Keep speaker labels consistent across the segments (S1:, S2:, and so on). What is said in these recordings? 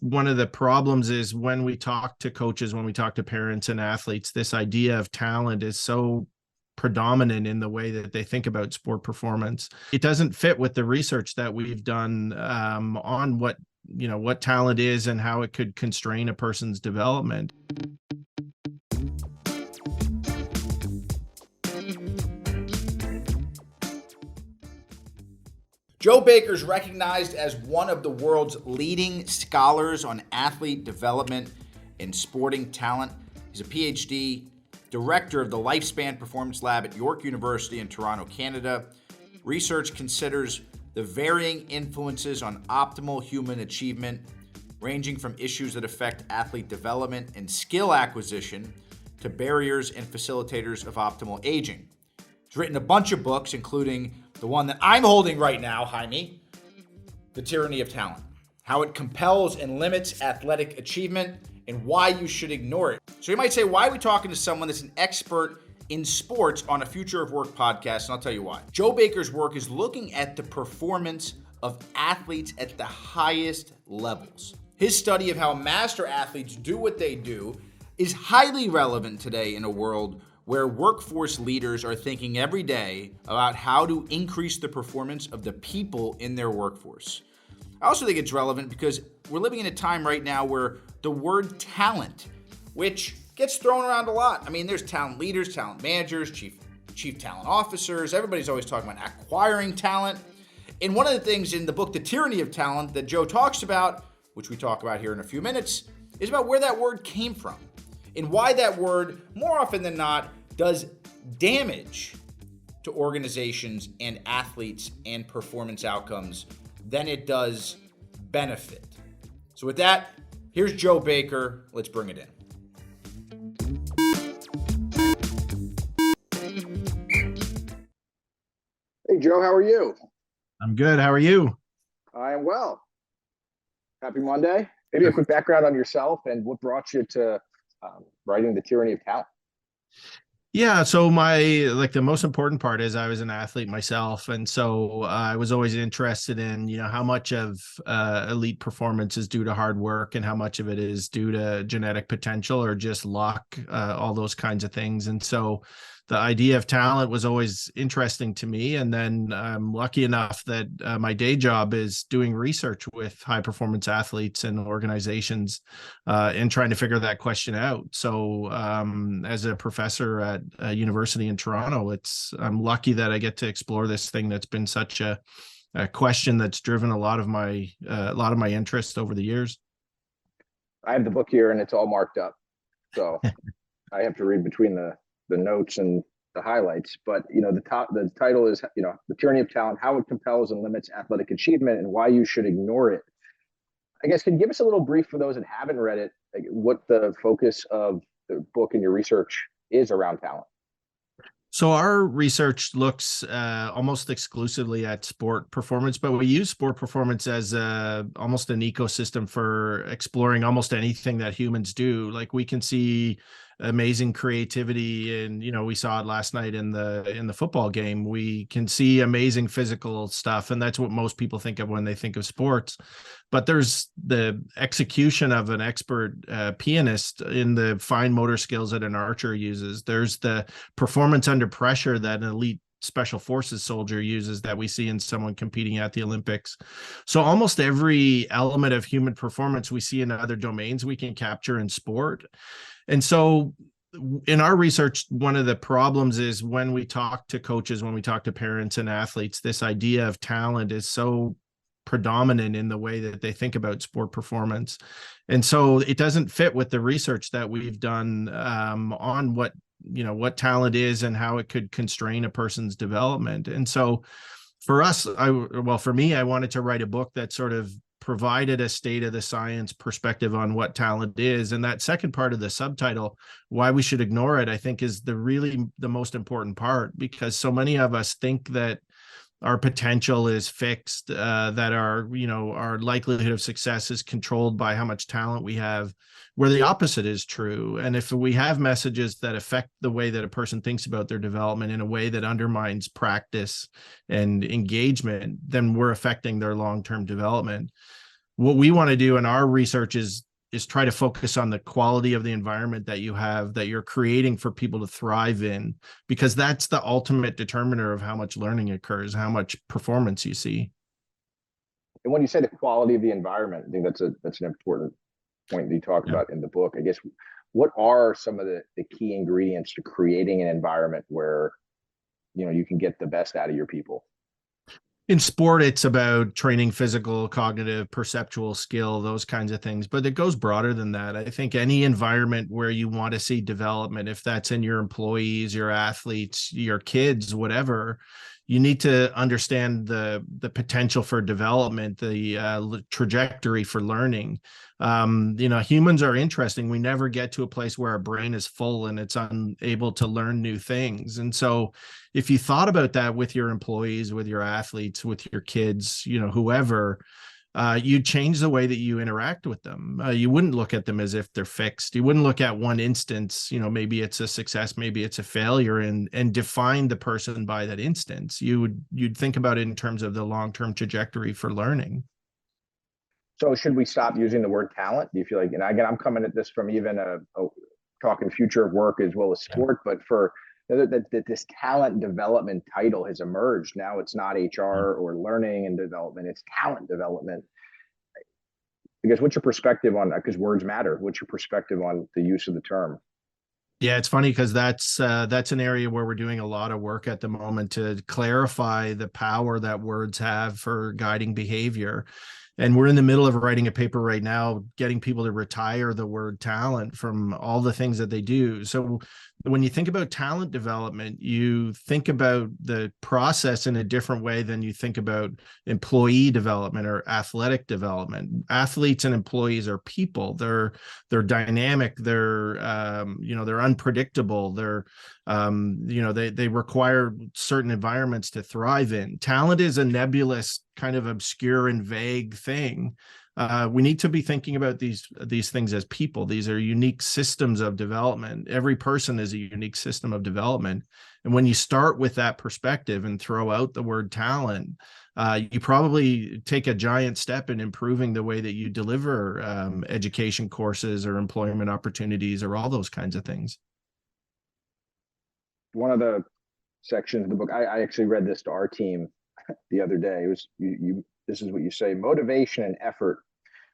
S1: one of the problems is when we talk to coaches, when we talk to parents and athletes, this idea of talent is so predominant in the way that they think about sport performance. It doesn't fit with the research that we've done on what talent is and how it could constrain a person's development.
S2: Joe Baker is recognized as one of the world's leading scholars on athlete development and sporting talent. He's a PhD, director of the Lifespan Performance Lab at York University in Toronto, Canada. Research considers the varying influences on optimal human achievement, ranging from issues that affect athlete development and skill acquisition to barriers and facilitators of optimal aging. He's written a bunch of books, including the one that I'm holding right now, Jaime, The Tyranny of Talent, how it compels and limits athletic achievement and why you should ignore it. So you might say, why are we talking to someone that's an expert in sports on a Future of Work podcast? And I'll tell you why. Joe Baker's work is looking at the performance of athletes at the highest levels. His study of how master athletes do what they do is highly relevant today in a world where workforce leaders are thinking every day about how to increase the performance of the people in their workforce. I also think it's relevant because we're living in a time right now where the word talent, which gets thrown around a lot. I mean, there's talent leaders, talent managers, chief talent officers. Everybody's always talking about acquiring talent. And one of the things in the book, The Tyranny of Talent, that Joe talks about, which we talk about here in a few minutes, is about where that word came from and why that word, more often than not, does damage to organizations and athletes and performance outcomes than it does benefit. So with that, here's Joe Baker. Let's bring it in.
S3: Hey, Joe, how are you?
S1: I'm good. How are you?
S3: I am well. Happy Monday. Maybe a quick background on yourself and what brought you to writing The Tyranny of Talent.
S1: Yeah, so the most important part is I was an athlete myself, and so I was always interested in how much of elite performance is due to hard work and how much of it is due to genetic potential or just luck, all those kinds of things. And so the idea of talent was always interesting to me. And then I'm lucky enough that my day job is doing research with high performance athletes and organizations and trying to figure that question out. So as a professor at a university in Toronto, I'm lucky that I get to explore this thing that's been such a question that's driven a lot of my interest over the years.
S3: I have the book here and it's all marked up, so I have to read between the notes and the highlights, but the title is The Tyranny of Talent: How It Compels and Limits Athletic Achievement and Why You Should Ignore It. I guess, can you give us a little brief for those that haven't read it, like what the focus of the book and your research is around talent?
S1: So our research looks almost exclusively at sport performance, but we use sport performance as almost an ecosystem for exploring almost anything that humans do. Like, we can see amazing creativity, and we saw it last night in the football game. We can see amazing physical stuff, and that's what most people think of when they think of sports. But there's the execution of an expert pianist in the fine motor skills that an archer uses. There's the performance under pressure that an elite special forces soldier uses that we see in someone competing at the Olympics. So almost every element of human performance we see in other domains we can capture in sport. And so in our research, one of the problems is when we talk to coaches, when we talk to parents and athletes, this idea of talent is so predominant in the way that they think about sport performance. And so it doesn't fit with the research that we've done on what talent is and how it could constrain a person's development. And so for me, I wanted to write a book that sort of provided a state of the science perspective on what talent is. And that second part of the subtitle, Why We Should Ignore It, I think is the most important part, because so many of us think that our potential is fixed, that our likelihood of success is controlled by how much talent we have, where the opposite is true. And if we have messages that affect the way that a person thinks about their development in a way that undermines practice and engagement, then we're affecting their long-term development. what we want to do in our research is try to focus on the quality of the environment that you have, that you're creating for people to thrive in, because that's the ultimate determiner of how much learning occurs, how much performance you see.
S3: And when you say the quality of the environment, I think that's an important point that you talk about in the book. I guess, what are some of the key ingredients to creating an environment where, you can get the best out of your people?
S1: In sport, it's about training physical, cognitive, perceptual skill, those kinds of things. But it goes broader than that. I think any environment where you want to see development, if that's in your employees, your athletes, your kids, whatever, you need to understand the potential for development, the trajectory for learning. Humans are interesting. We never get to a place where our brain is full and it's unable to learn new things. And so if you thought about that with your employees, with your athletes, with your kids, whoever, you'd change the way that you interact with them. You wouldn't look at them as if they're fixed. You wouldn't look at one instance, maybe it's a success, maybe it's a failure, and define the person by that instance. You'd think about it in terms of the long-term trajectory for learning.
S3: So should we stop using the word talent? Do you feel like, and again, I'm coming at this from even a talking future of work as well as sport, but for that this talent development title has emerged. Now it's not HR or learning and development, it's talent development. Because what's your perspective on that? Because words matter. What's your perspective on the use of the term?
S1: Yeah, it's funny because that's an area where we're doing a lot of work at the moment to clarify the power that words have for guiding behavior. And we're in the middle of writing a paper right now, getting people to retire the word talent from all the things that they do. So when you think about talent development, you think about the process in a different way than you think about employee development or athletic development. Athletes and employees are people. They're dynamic. They're unpredictable. They require certain environments to thrive in. Talent is a nebulous, kind of obscure and vague thing. We need to be thinking about these things as people. These are unique systems of development. Every person is a unique system of development. And when you start with that perspective and throw out the word talent, you probably take a giant step in improving the way that you deliver education courses or employment opportunities or all those kinds of things.
S3: One of the sections of the book, I actually read this to our team the other day. It was this is what you say: motivation and effort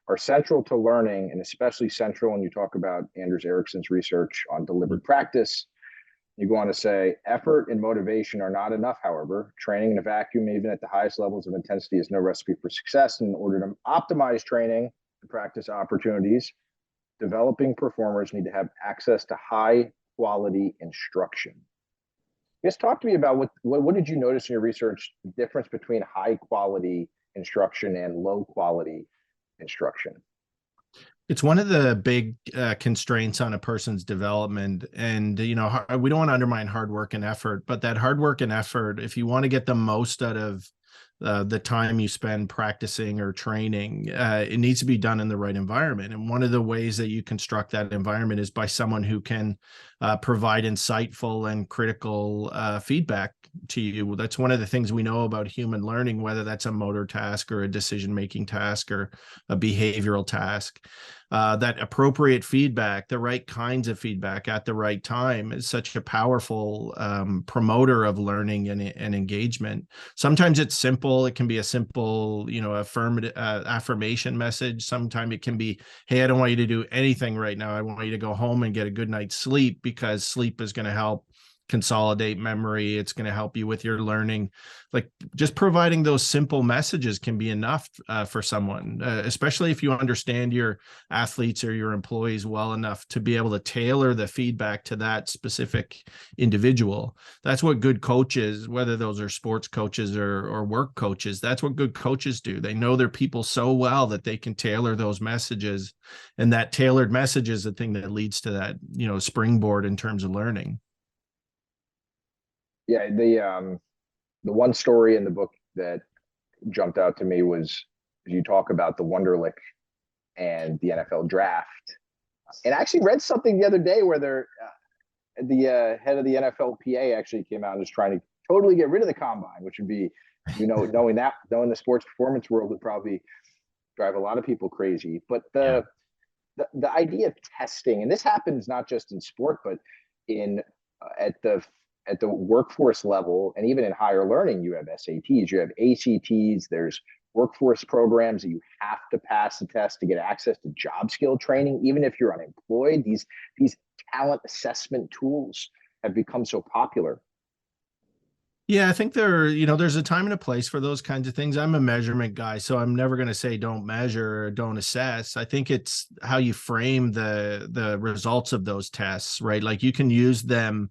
S3: are central to learning, and especially central when you talk about Anders Ericsson's research on deliberate practice. You go on to say, effort and motivation are not enough, however. Training in a vacuum, even at the highest levels of intensity, is no recipe for success. And in order to optimize training and practice opportunities, developing performers need to have access to high quality instruction. Just talk to me about what did you notice in your research, the difference between high quality instruction and low quality instruction?
S1: It's one of the big constraints on a person's development. And, we don't want to undermine hard work and effort, but that hard work and effort, if you want to get the most out of the time you spend practicing or training, it needs to be done in the right environment. And one of the ways that you construct that environment is by someone who can provide insightful and critical feedback to you. That's one of the things we know about human learning, whether that's a motor task or a decision-making task or a behavioral task. That appropriate feedback, the right kinds of feedback at the right time, is such a powerful promoter of learning and engagement. Sometimes it's simple. It can be a simple, affirmative affirmation message. Sometimes it can be, hey, I don't want you to do anything right now. I want you to go home and get a good night's sleep, because sleep is going to help consolidate memory. It's going to help you with your learning. Like, just providing those simple messages can be enough for someone, especially if you understand your athletes or your employees well enough to be able to tailor the feedback to that specific individual. That's what good coaches, whether those are sports coaches or work coaches, that's what good coaches do. They know their people so well that they can tailor those messages, and that tailored message is the thing that leads to that, springboard in terms of learning.
S3: Yeah, the one story in the book that jumped out to me was you talk about the Wonderlic and the NFL draft. And I actually read something the other day where the head of the NFLPA actually came out and was trying to totally get rid of the combine, which would be, knowing the sports performance world would probably drive a lot of people crazy. But
S1: Yeah.
S3: the idea of testing, and this happens not just in sport, but in at the workforce level, and even in higher learning, you have SATs, you have ACTs, there's workforce programs that you have to pass the test to get access to job skill training, even if you're unemployed. These talent assessment tools have become so popular.
S1: Yeah, I think there's a time and a place for those kinds of things. I'm a measurement guy, so I'm never going to say don't measure or don't assess. I think it's how you frame the results of those tests, right? Like you can use them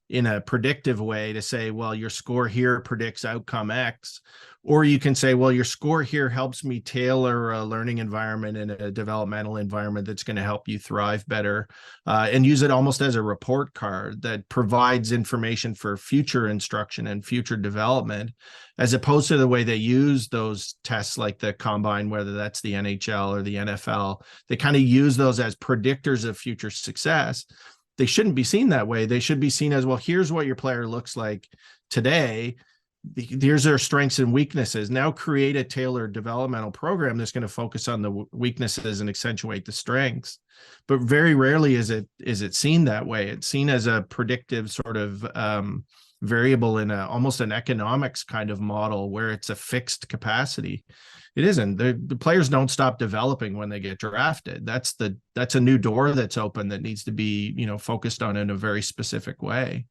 S1: in a predictive way to say, well, your score here predicts outcome X, or you can say, well, your score here helps me tailor a learning environment and a developmental environment that's going to help you thrive better, and use it almost as a report card that provides information for future instruction and future development, as opposed to the way they use those tests like the combine, whether that's the NHL or the NFL. They kind of use those as predictors of future success. They shouldn't be seen that way. They should be seen as, well, here's what your player looks like today. Here's their strengths and weaknesses. Now create a tailored developmental program that's going to focus on the weaknesses and accentuate the strengths. But very rarely is it seen that way. It's seen as a predictive sort of variable in almost an economics kind of model where it's a fixed capacity. It isn't. The players don't stop developing when they get drafted. That's a new door that's open that needs to be, focused on in a very specific way.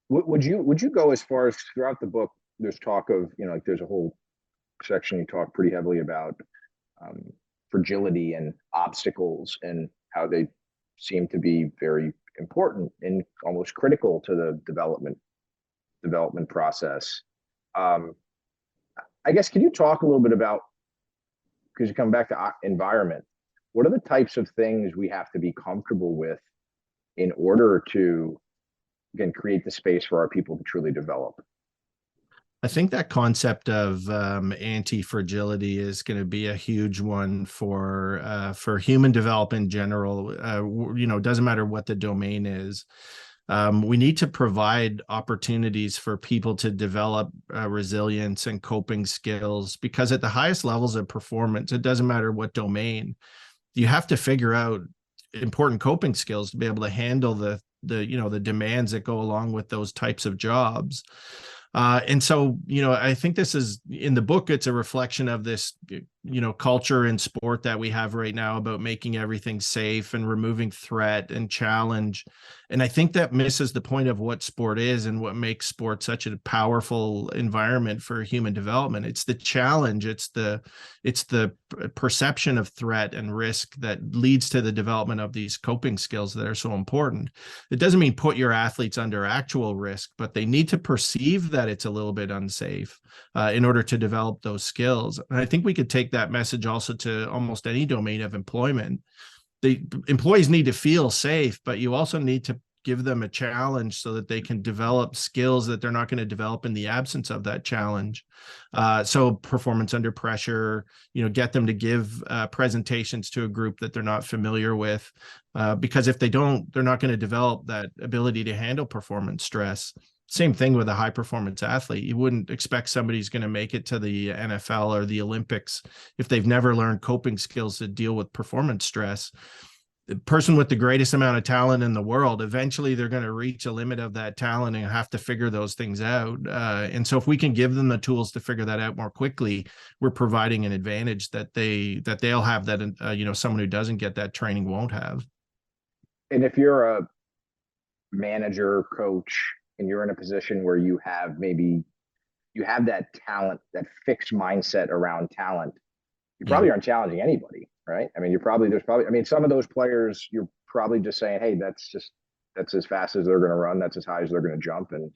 S3: Would you go as far as, throughout the book, there's talk of, like there's a whole section you talk pretty heavily about fragility and obstacles and how they seem to be very important and almost critical to the development process. I guess, can you talk a little bit about, because you come back to environment, what are the types of things we have to be comfortable with in order to, again, create the space for our people to truly develop?
S1: I think that concept of anti-fragility is going to be a huge one for human development in general. It doesn't matter what the domain is. We need to provide opportunities for people to develop resilience and coping skills, because at the highest levels of performance, it doesn't matter what domain, you have to figure out important coping skills to be able to handle the demands that go along with those types of jobs. And so, I think this is, in the book, it's a reflection of this, culture in sport that we have right now about making everything safe and removing threat and challenge. And I think that misses the point of what sport is and what makes sport such a powerful environment for human development. It's the challenge. It's the perception of threat and risk that leads to the development of these coping skills that are so important. It doesn't mean put your athletes under actual risk, but they need to perceive that it's a little bit unsafe in order to develop those skills. And I think we could take that message also to almost any domain of employment. The employees need to feel safe, but you also need to give them a challenge so that they can develop skills that they're not going to develop in the absence of that challenge. So performance under pressure, get them to give presentations to a group that they're not familiar with, because if they don't, they're not going to develop that ability to handle performance stress. Same thing with a high performance athlete. You wouldn't expect somebody's going to make it to the NFL or the Olympics if they've never learned coping skills to deal with performance stress. The person with the greatest amount of talent in the world, eventually they're going to reach a limit of that talent and have to figure those things out. And so if we can give them the tools to figure that out more quickly, we're providing an advantage that they'll have that, someone who doesn't get that training won't have.
S3: And if you're a manager, coach, and you're in a position where you have that talent, that fixed mindset around talent, you probably aren't challenging anybody, right? I mean, some of those players, you're probably just saying, hey, that's as fast as they're going to run, that's as high as they're going to jump. And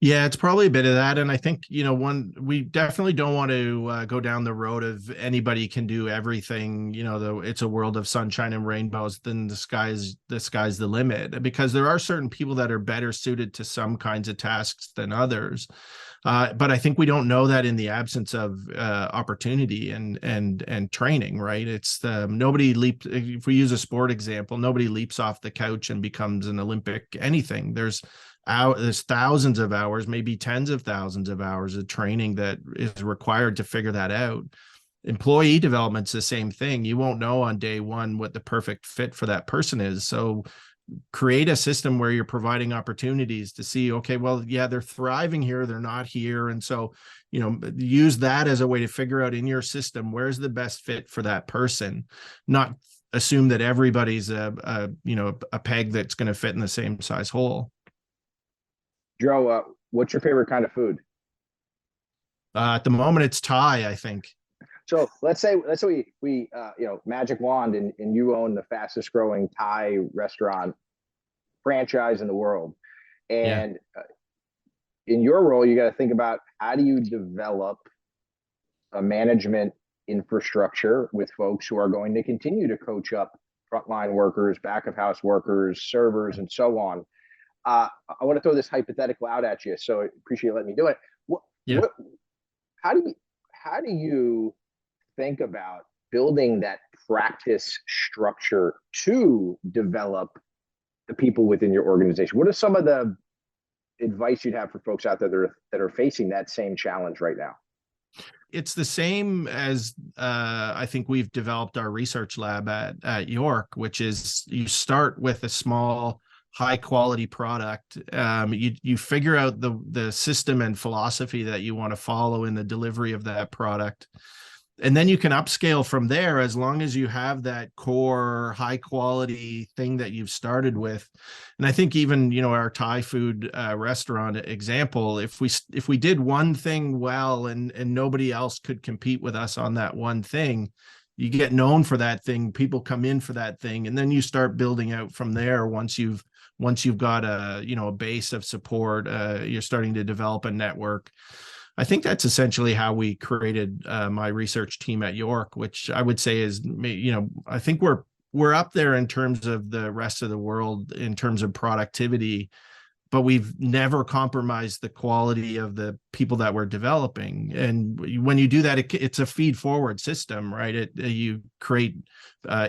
S1: yeah, it's probably a bit of that. And I think, we definitely don't want to go down the road of anybody can do everything, it's a world of sunshine and rainbows, then the sky's the limit, because there are certain people that are better suited to some kinds of tasks than others. But I think we don't know that in the absence of opportunity and training, right? It's if we use a sport example, nobody leaps off the couch and becomes an Olympic anything. There's there's thousands of hours, maybe tens of thousands of hours of training that is required to figure that out. Employee development's the same thing. You won't know on day one what the perfect fit for that person is. So create a system where you're providing opportunities to see, okay, well, yeah, they're thriving here, they're not here. And so, use that as a way to figure out in your system, where's the best fit for that person, not assume that everybody's a peg that's going to fit in the same size hole.
S3: Joe, what's your favorite kind of food?
S1: At the moment, it's Thai, I think.
S3: So let's say we magic wand, and you own the fastest growing Thai restaurant franchise in the world,
S1: Yeah.
S3: and in your role, you got to think about how do you develop a management infrastructure with folks who are going to continue to coach up frontline workers, back of house workers, servers, and so on. I want to throw this hypothetical out at you, so I appreciate you letting me do it.
S1: Yeah.
S3: How do you think about building that practice structure to develop the people within your organization? What are some of the advice you'd have for folks out there that are facing that same challenge right now?
S1: It's the same as I think we've developed our research lab at York, which is you start with a small, high quality product. You figure out the system and philosophy that you want to follow in the delivery of that product. And then you can upscale from there as long as you have that core high quality thing that you've started with. And I think even, our Thai food restaurant example, if we did one thing well and nobody else could compete with us on that one thing, you get known for that thing, people come in for that thing, and then you start building out from there. Once you've got a base of support, you're starting to develop a network. I think that's essentially how we created my research team at York, which I would say is, I think we're up there in terms of the rest of the world in terms of productivity, but we've never compromised the quality of the people that we're developing. And when you do that, it's a feed forward system, right? You create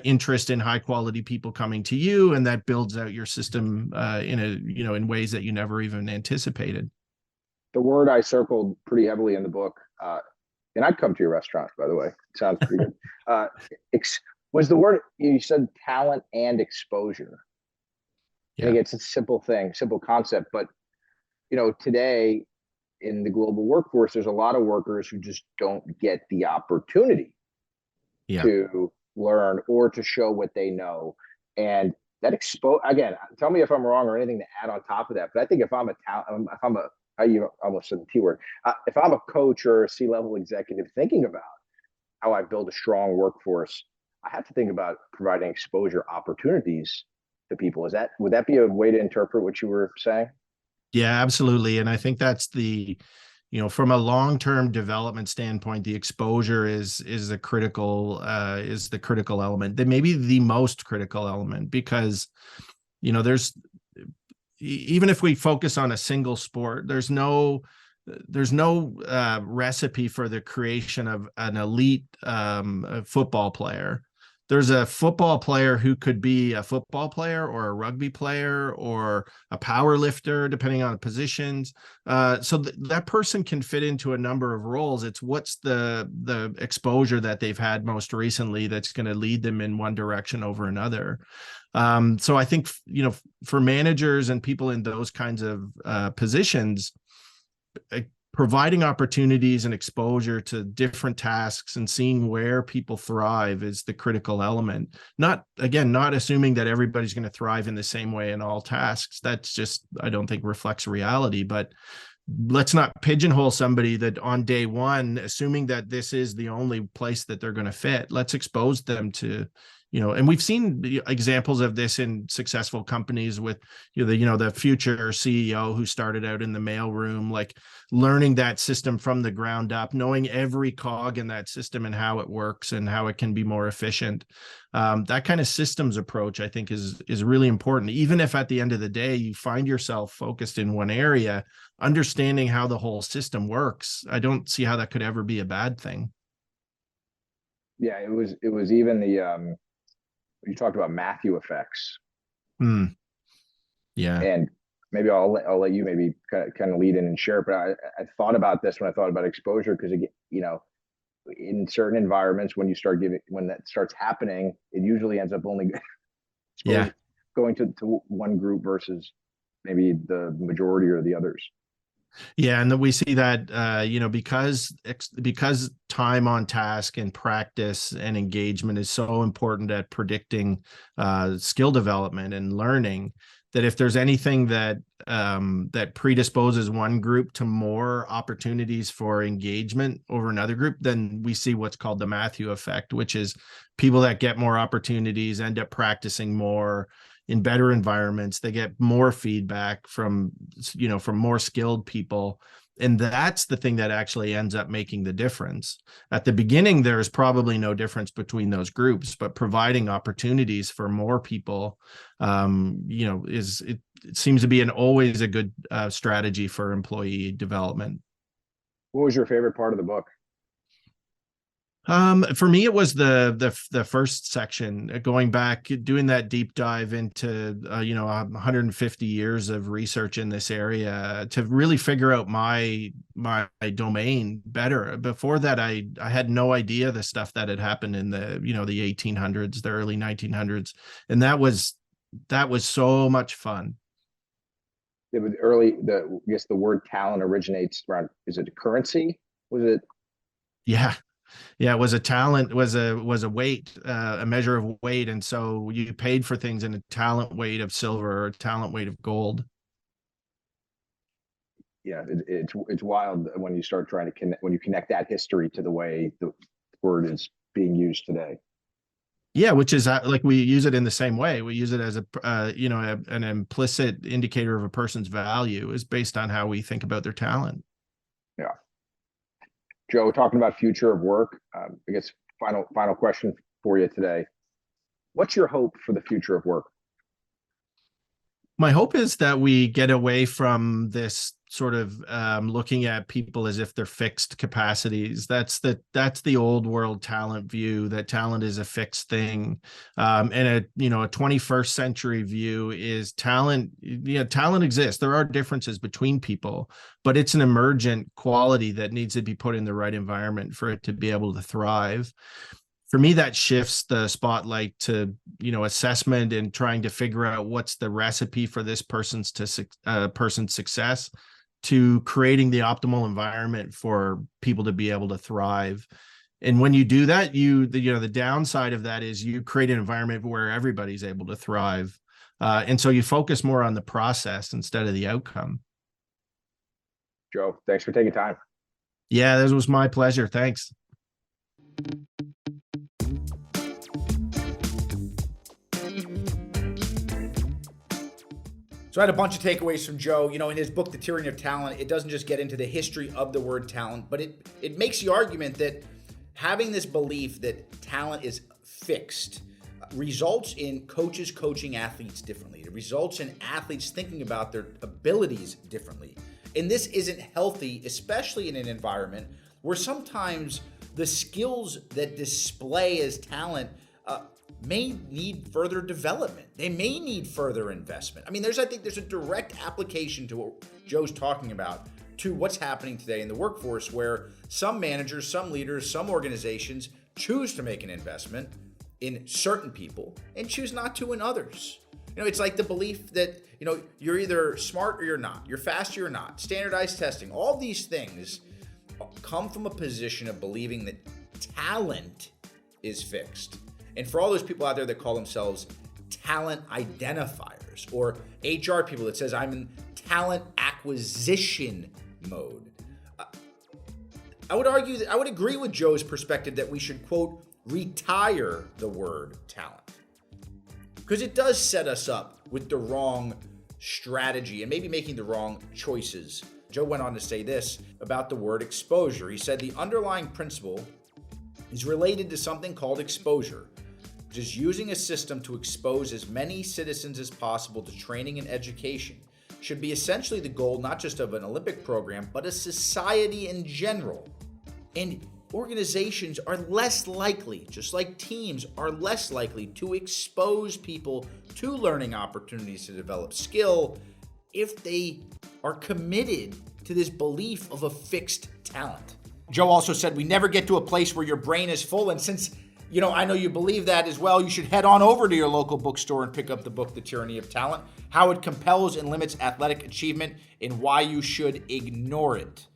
S1: interest in high quality people coming to you, and that builds out your system in ways that you never even anticipated.
S3: The word I circled pretty heavily in the book, and I'd come to your restaurant, by the way. It sounds pretty good. Was the word you said talent and exposure? Yeah. And it's a simple thing, simple concept, but today in the global workforce, there's a lot of workers who just don't get the opportunity to learn or to show what they know, and that again. Tell me if I'm wrong or anything to add on top of that. But I think if I'm you almost said the T word. If I'm a coach or a C-level executive thinking about how I build a strong workforce, I have to think about providing exposure opportunities to people. Would that be a way to interpret what you were saying?
S1: Yeah, absolutely. And I think that's from a long-term development standpoint, the exposure is the critical element. That may be the most critical element, because there's, even if we focus on a single sport, there's no recipe for the creation of an elite football player. There's a football player who could be a football player or a rugby player or a power lifter, depending on positions. So that person can fit into a number of roles. It's what's the exposure that they've had most recently that's going to lead them in one direction over another. So I think, for managers and people in those kinds of positions, providing opportunities and exposure to different tasks and seeing where people thrive is the critical element. Not assuming that everybody's going to thrive in the same way in all tasks. That's just, I don't think, reflects reality. But let's not pigeonhole somebody that on day one, assuming that this is the only place that they're going to fit. Let's expose them to, and we've seen examples of this in successful companies with, the future CEO who started out in the mailroom, like learning that system from the ground up, knowing every cog in that system and how it works and how it can be more efficient. That kind of systems approach, I think, is really important. Even if at the end of the day, you find yourself focused in one area, understanding how the whole system works, I don't see how that could ever be a bad thing.
S3: Yeah, it was even the, you talked about Matthew effects.
S1: Yeah.
S3: And maybe I'll let you maybe kind of lead in and share it. But I thought about this when I thought about exposure, because in certain environments, when that starts happening, it usually ends up only
S1: Yeah.
S3: going to one group versus maybe the majority or the others.
S1: Yeah, and then we see that because time on task and practice and engagement is so important at predicting skill development and learning, that if there's anything that predisposes one group to more opportunities for engagement over another group, then we see what's called the Matthew effect, which is people that get more opportunities end up practicing more in better environments. They get more feedback from more skilled people. And that's the thing that actually ends up making the difference. At the beginning, there's probably no difference between those groups, but providing opportunities for more people, it seems to be always a good strategy for employee development.
S3: What was your favorite part of the book?
S1: For me, it was the first section, going back, doing that deep dive into 150 years of research in this area to really figure out my domain better. Before that, I had no idea the stuff that had happened in the 1800s, the early 1900s, and that was so much fun.
S3: It was early. I guess the word talent originates around. Is it currency? Was it?
S1: Yeah. Yeah, it was a talent, was a weight, a measure of weight. And so you paid for things in a talent weight of silver or a talent weight of gold.
S3: Yeah, it's wild when you start trying to connect that history to the way the word is being used today.
S1: Yeah, which is like we use it in the same way. We use it as an implicit indicator of a person's value is based on how we think about their talent.
S3: Yeah. Joe, talking about future of work, I guess final question for you today. What's your hope for the future of work?
S1: My hope is that we get away from this sort of looking at people as if they're fixed capacities. That's the old world talent view, that talent is a fixed thing. And a 21st century view is talent. Talent exists. There are differences between people, but it's an emergent quality that needs to be put in the right environment for it to be able to thrive. For me, that shifts the spotlight to, assessment and trying to figure out what's the recipe for this person's success, to creating the optimal environment for people to be able to thrive. And when you do that, the downside of that is you create an environment where everybody's able to thrive. And so you focus more on the process instead of the outcome.
S3: Joe, thanks for taking time.
S1: Yeah, this was my pleasure. Thanks.
S2: So I had a bunch of takeaways from Joe. In his book, The Tyranny of Talent, it doesn't just get into the history of the word talent, but it makes the argument that having this belief that talent is fixed results in coaches coaching athletes differently. It results in athletes thinking about their abilities differently. And this isn't healthy, especially in an environment where sometimes the skills that display as talent may need further development. They may need further investment. I think there's a direct application to what Joe's talking about to what's happening today in the workforce, where some managers, some leaders, some organizations choose to make an investment in certain people and choose not to in others. It's like the belief that, you're either smart or you're not, you're fast or you're not, standardized testing, all these things come from a position of believing that talent is fixed. And for all those people out there that call themselves talent identifiers, or HR people that says I'm in talent acquisition mode, I would agree with Joe's perspective that we should, quote, retire the word talent, because it does set us up with the wrong strategy and maybe making the wrong choices. Joe went on to say this about the word exposure. He said the underlying principle is related to something called exposure, which is using a system to expose as many citizens as possible to training and education. Should be essentially the goal not just of an Olympic program, but a society in general. And organizations are less likely, just like teams are less likely, to expose people to learning opportunities to develop skill if they are committed to this belief of a fixed talent. Joe also said we never get to a place where your brain is full, and since I know you believe that as well, you should head on over to your local bookstore and pick up the book, The Tyranny of Talent, How It Compels and Limits Athletic Achievement and Why You Should Ignore It.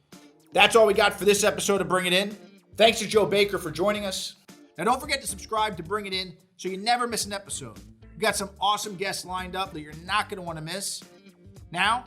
S2: That's all we got for this episode of Bring It In. Thanks to Joe Baker for joining us. Now don't forget to subscribe to Bring It In so you never miss an episode. We've got some awesome guests lined up that you're not going to want to miss. Now,